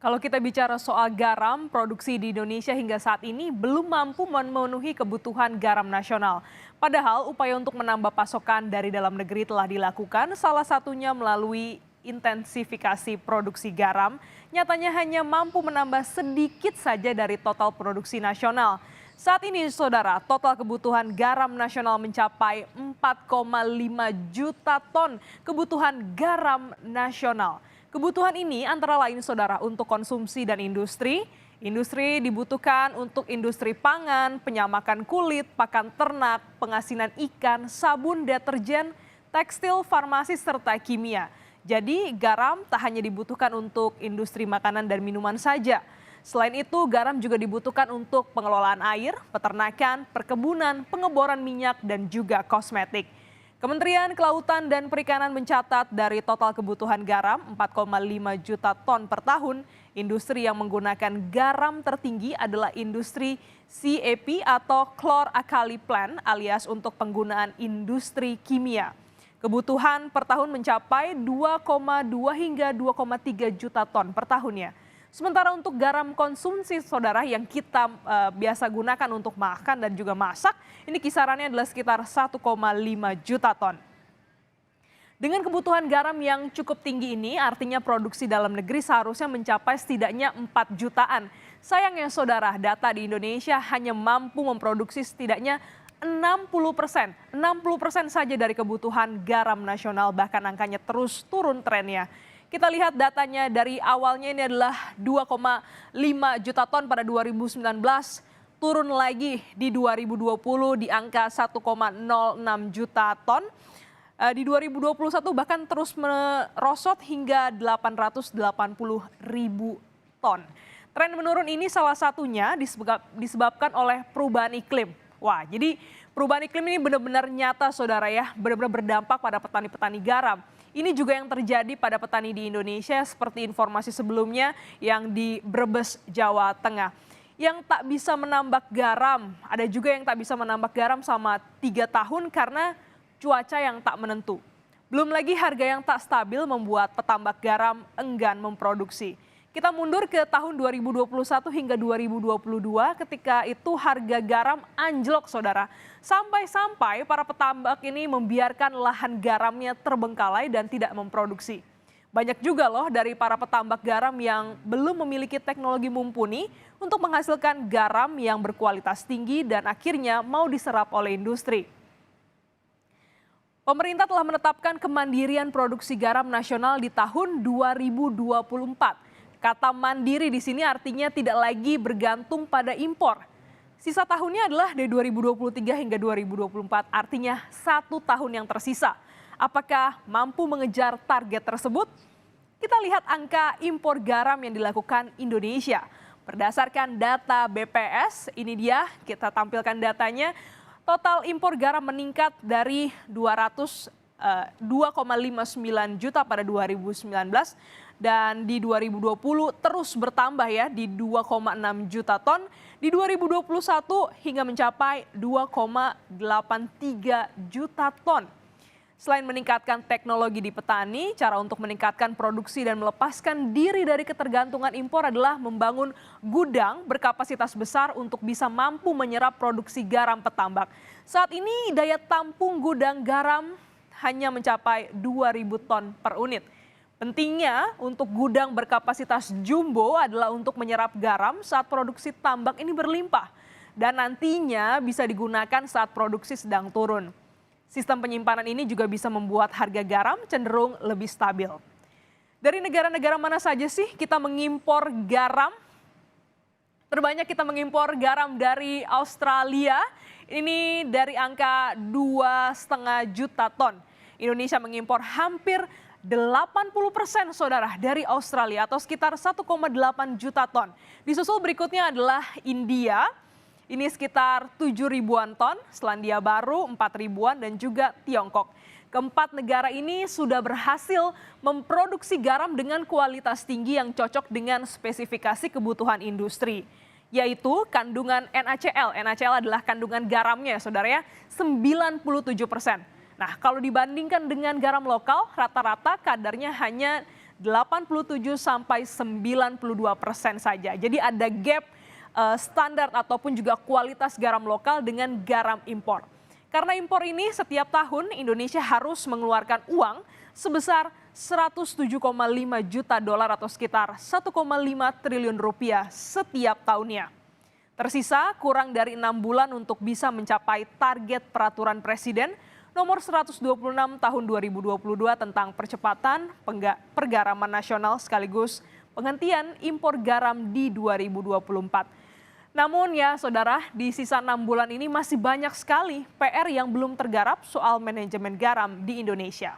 Kalau kita bicara soal garam, produksi di Indonesia hingga saat ini belum mampu memenuhi kebutuhan garam nasional. Padahal upaya untuk menambah pasokan dari dalam negeri telah dilakukan, salah satunya melalui intensifikasi produksi garam, nyatanya hanya mampu menambah sedikit saja dari total produksi nasional. Saat ini, saudara, total kebutuhan garam nasional mencapai 4,5 juta ton kebutuhan garam nasional. Kebutuhan ini antara lain, saudara, untuk konsumsi dan industri. Industri dibutuhkan untuk industri pangan, penyamakan kulit, pakan ternak, pengasinan ikan, sabun, deterjen, tekstil, farmasi, serta kimia. Jadi garam tak hanya dibutuhkan untuk industri makanan dan minuman saja. Selain itu, garam juga dibutuhkan untuk pengelolaan air, peternakan, perkebunan, pengeboran minyak, dan juga kosmetik. Kementerian Kelautan dan Perikanan mencatat dari total kebutuhan garam 4,5 juta ton per tahun, industri yang menggunakan garam tertinggi adalah industri CAP atau chlor-alkali plant alias untuk penggunaan industri kimia. Kebutuhan per tahun mencapai 2,2 hingga 2,3 juta ton per tahunnya. Sementara untuk garam konsumsi, saudara, yang kita biasa gunakan untuk makan dan juga masak, ini kisarannya adalah sekitar 1,5 juta ton. Dengan kebutuhan garam yang cukup tinggi ini, artinya produksi dalam negeri seharusnya mencapai setidaknya 4 jutaan. Sayangnya, saudara, data di Indonesia hanya mampu memproduksi setidaknya 60%. 60% saja dari kebutuhan garam nasional, bahkan angkanya terus turun trennya. Kita lihat datanya dari awalnya ini adalah 2,5 juta ton pada 2019, turun lagi di 2020 di angka 1,06 juta ton. Di 2021 bahkan terus merosot hingga 880 ribu ton. Tren menurun ini salah satunya disebabkan oleh perubahan iklim. Wah, jadi perubahan iklim ini benar-benar nyata, saudara ya, benar-benar berdampak pada petani-petani garam. Ini juga yang terjadi pada petani di Indonesia seperti informasi sebelumnya yang di Brebes, Jawa Tengah. Yang tak bisa menambak garam, ada juga yang tak bisa menambak garam selama 3 tahun karena cuaca yang tak menentu. Belum lagi harga yang tak stabil membuat petambak garam enggan memproduksi. Kita mundur ke tahun 2021 hingga 2022 ketika itu harga garam anjlok, saudara. Sampai-sampai para petambak ini membiarkan lahan garamnya terbengkalai dan tidak memproduksi. Banyak juga loh dari para petambak garam yang belum memiliki teknologi mumpuni untuk menghasilkan garam yang berkualitas tinggi dan akhirnya mau diserap oleh industri. Pemerintah telah menetapkan kemandirian produksi garam nasional di tahun 2024. Kata mandiri di sini artinya tidak lagi bergantung pada impor. Sisa tahunnya adalah dari 2023 hingga 2024, artinya 1 tahun yang tersisa. Apakah mampu mengejar target tersebut? Kita lihat angka impor garam yang dilakukan Indonesia. Berdasarkan data BPS, ini dia kita tampilkan datanya. Total impor garam meningkat dari 2,59 juta pada 2019 dan di 2020 terus bertambah ya di 2,6 juta ton, di 2021 hingga mencapai 2,83 juta ton. Selain meningkatkan teknologi di petani, cara untuk meningkatkan produksi dan melepaskan diri dari ketergantungan impor adalah membangun gudang berkapasitas besar untuk bisa mampu menyerap produksi garam petambak. Saat ini daya tampung gudang garam hanya mencapai 2.000 ton per unit. Pentingnya untuk gudang berkapasitas jumbo adalah untuk menyerap garam saat produksi tambak ini berlimpah dan nantinya bisa digunakan saat produksi sedang turun. Sistem penyimpanan ini juga bisa membuat harga garam cenderung lebih stabil. Dari negara-negara mana saja sih kita mengimpor garam? Terbanyak kita mengimpor garam dari Australia, ini dari angka 2,5 juta ton. Indonesia mengimpor hampir 80%, saudara, dari Australia atau sekitar 1,8 juta ton. Disusul berikutnya adalah India, ini sekitar 7 ribuan ton, Selandia Baru 4 ribuan dan juga Tiongkok. Keempat negara ini sudah berhasil memproduksi garam dengan kualitas tinggi yang cocok dengan spesifikasi kebutuhan industri, yaitu kandungan NaCl. NaCl adalah kandungan garamnya, saudara ya, 97%. Nah, kalau dibandingkan dengan garam lokal, rata-rata kadarnya hanya 87 sampai 92% saja. Jadi ada gap standar ataupun juga kualitas garam lokal dengan garam impor. Karena impor ini setiap tahun Indonesia harus mengeluarkan uang sebesar 107,5 juta dolar atau sekitar 1,5 triliun rupiah setiap tahunnya. Tersisa kurang dari 6 bulan untuk bisa mencapai target peraturan Presiden nomor 126 tahun 2022 tentang percepatan pergaraman nasional sekaligus penghentian impor garam di 2024. Namun ya saudara, di sisa 6 bulan ini masih banyak sekali PR yang belum tergarap soal manajemen garam di Indonesia.